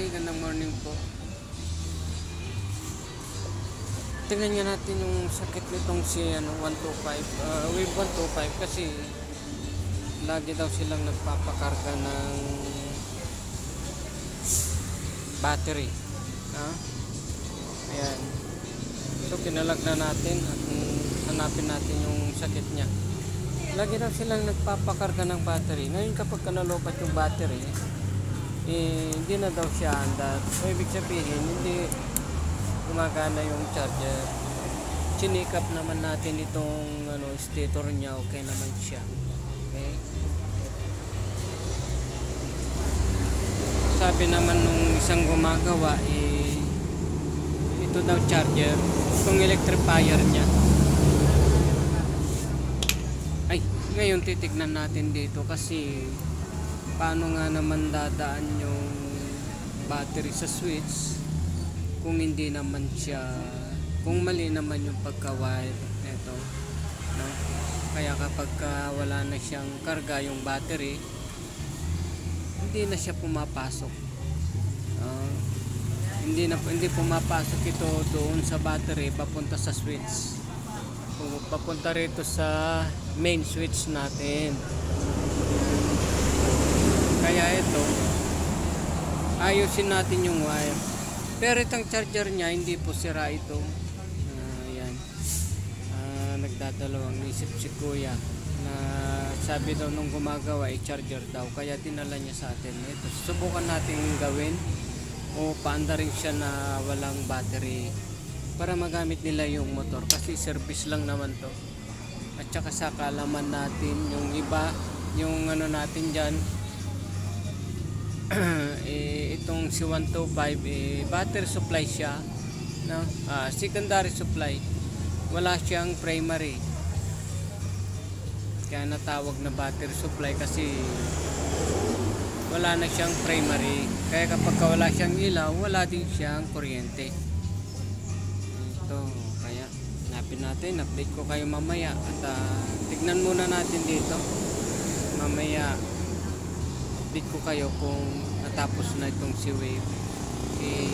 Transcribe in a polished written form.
gandang morning po. Tingnan nga natin yung sakit nitong si 125, Wave 125 kasi lagi daw silang nagpapakarga ng battery. Ayan. So pinalag na natin at hanapin natin yung sakit niya. Lagi daw silang nagpapakarga ng battery. Ngayon kapag nalobat yung battery, hindi na daw siya andar. So ibig sabihin hindi gumagana yung charger. Chinikap naman natin itong stator niya, okay naman siya. Okay. Sabi naman nung isang gumagawa ito daw charger, itong electrifier niya. Ay, ngayon titignan natin dito kasi paano nga naman dadaan yung battery sa switch kung hindi naman siya, kung mali naman yung pagka-wire nito, no? Kaya kapag wala na siyang karga yung battery, hindi na siya pumapasok. Hindi pumapasok ito doon sa battery papunta sa switch. Papunta rito sa main switch natin. Kaya ito, ayusin natin yung wire. Pero itong charger niya hindi po sira ito. Ayan. Nagdadalawang isip si kuya na sabi daw nung gumagawa charger daw, kaya dinala niya sa atin. Ito, subukan natin gawin o paanda rin siya na walang battery para magamit nila yung motor kasi service lang naman to. At saka sa kalaman natin yung iba, yung natin dyan, itong si 125 battery supply siya, no? Secondary supply, wala siyang primary, kaya natawag na battery supply kasi wala na siyang primary. Kaya kapag wala siyang ilaw, wala din siyang kuryente. Ito, kaya hanapin natin, update ko kayo mamaya at tignan muna natin dito mamaya, update ko kayo kung natapos na itong si Wave. Okay.